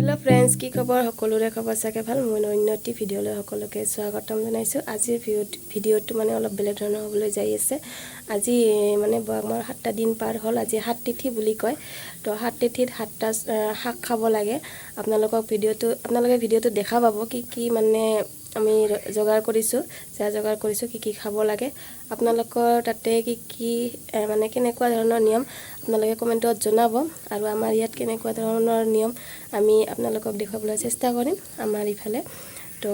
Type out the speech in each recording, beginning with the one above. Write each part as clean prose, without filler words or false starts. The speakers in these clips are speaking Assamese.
हेलो फ्रेंड्स की खबर सकलोरे खबर चागे ভাল মই অন্যটি ভিডিঅ'লৈ সকলোকে স্বাগতম জনাইছো আজিৰ ভিডিঅ'টো মানে অলপ বেলেগ ধৰণৰ হ'বলৈ যাই আছে আজি মানে বহাগৰ 7টা দিন পাৰ হ'ল আজি হাত তিথি বুলি কয় তো হাত তিথিত 7টা শাক খাব লাগে আপোনালোকে ভিডিঅ'টো দেখা পাব কি মানে আমি জগাৰ কৰিছো কি খাব লাগে আপোনালোকৰ তাতে কি মানে কেনেকুৱা ধৰণৰ নিয়ম আপোনালোকে কমেন্টত জনাব আৰু আমাৰ ইয়াত কেনেকুৱা ধৰণৰ নিয়ম আমি আপোনালোকক দেখাবলৈ চেষ্টা কৰিম আমাৰ ইফালে তো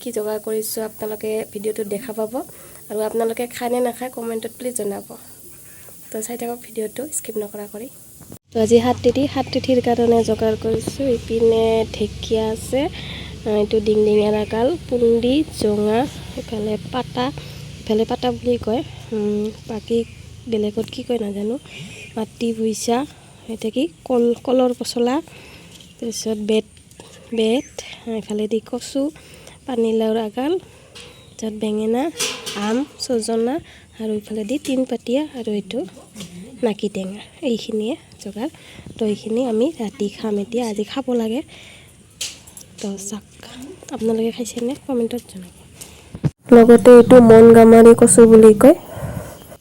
কি জগাৰ কৰিছো আপোনালোকে ভিডিঅ'টো দেখা পাব আৰু আপোনালোকে খানে নাখায় কমেন্টত প্লিজ জনাব তো চাই থাকক ভিডিঅ'টো স্কিপ নকৰা কৰি তো আজি হাত তিথিৰ কাৰণে জগাৰ কৰিছো ইপিনে ঢেকিয়া আছে এইটো ডিংডিঙাৰ আকাল পুন্দি জঙা ইফালে পাতা বুলি কয় বাকি বেলেগত কি কয় নাজানো মাটি ভুইছা এটা কি কলৰ পচলা তাৰপিছত বেত ইফালে দি কচু পানীলাওৰ আকাল তাত বেঙেনা আম সজনা আৰু ইফালে দি তিন পাতিয়া আৰু এইটো নাকি টেঙা এইখিনিয়ে জগাৰ তো এইখিনি আমি ৰাতি খাম এতিয়া আজি খাব লাগে তো চাক আপোনালোকে খাইছেনে কমেন্টত জনাব লগতে এইটো মন গামাৰি কচু বুলি কয়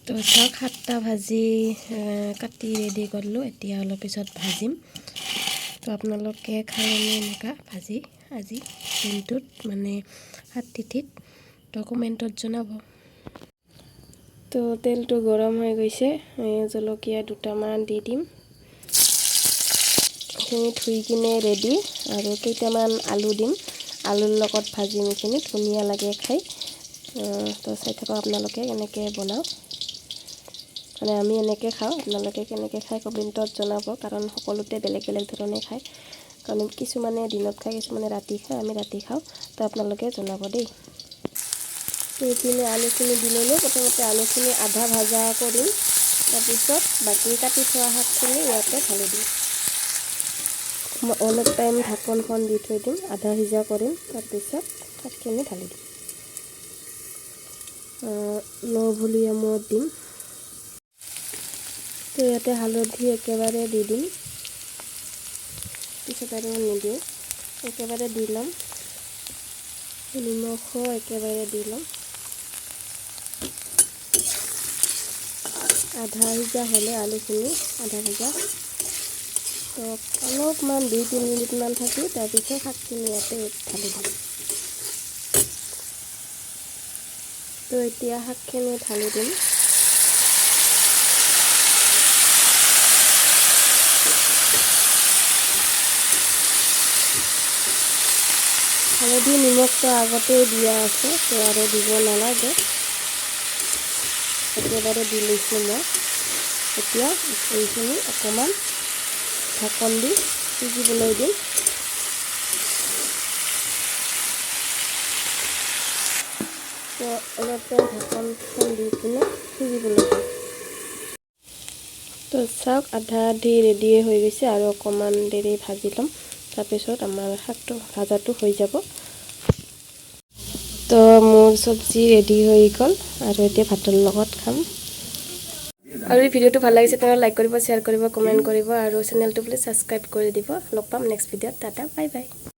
তো চাক 7টা ভাজি কাটি ৰেডি কৰিলো এতিয়া অলপ পিছত ভাজিম তো আপোনালোকে খালে এনেকা ভাজি আজি দিনটোত মানে হাত তিথিত তো কমেন্টত জনাব তো তেলটো গৰম হৈ গৈছে জলকীয়া দুটামান দি দিম এইখিনি ধুই কিনে ৰেডি আৰু কেইটামান আলু দিম আলুৰ লগত ভাজিম এইখিনি ধুনীয়া লাগে খাই তো চাই থাকক আপোনালোকে কেনেকৈ বনাও মানে আমি এনেকৈ খাওঁ আপোনালোকে কেনেকৈ খায় কমেন্টত জনাব কাৰণ সকলোতে বেলেগ ধৰণে খায় কাৰণ কিছুমানে দিনত খায় কিছুমানে ৰাতি খায় আমি ৰাতি খাওঁ তো আপোনালোকে জনাব দেই এইপিনে আলুখিনি দি ল'লোঁ প্ৰথমতে আলুখিনি আধা ভাজা কৰিম তাৰপিছত বাকি কাটি থোৱা শাকখিনি ইয়াতে ঢালি দিম অলপ টাইম ঢাকনখন দি থৈ দিম আধা সিজা কৰিম তাৰপিছত শাকখিনি ঢালি দিম ভলিউমত দিম তো ইয়াতে হালধি একেবাৰে দি দিম পিছত আৰু নিদিওঁ একেবাৰে দি ল'ম নিমখো একেবাৰে দি ল'ম আধা সিজা হ'লে আলুখিনি আধা ভাজা তো অলপমান 2-3 মিনিটমান থাকি তাৰপিছত শাকখিনি ইয়াতে ঢালি দিম তো এতিয়া শাকখিনি ঢালি দিম হালধি নিমখটো আগতে দিয়া আছে তো আৰু দিব নালাগে একেবাৰে দি লৈছোঁ মই এতিয়া এইখিনি অকণমান ঢাকন দি সিজিবলৈ দিম তো অলপ ঢাকনখন দি কিনে সিজিবলৈ দিম তো চাওক আধা আধি ৰেডি হৈ গৈছে আৰু অকণমান দেৰি ভাজি ল'ম তাৰপিছত আমাৰ শাকটো ভাজাটো হৈ যাব তো মোৰ চব্জি ৰেডি হৈ গ'ল আৰু এতিয়া ভাতৰ লগত খাম আৰু এই ভিডিঅ'টো ভাল লাগিছে তেনে লাইক কৰিব শ্বেয়াৰ কৰিব কমেন্ট কৰিব আৰু চেনেলটো প্লিজ সাবস্ক্ৰাইব কৰি দিব লগ পাম নেক্সট ভিডিঅ'ত টাটা বাই বাই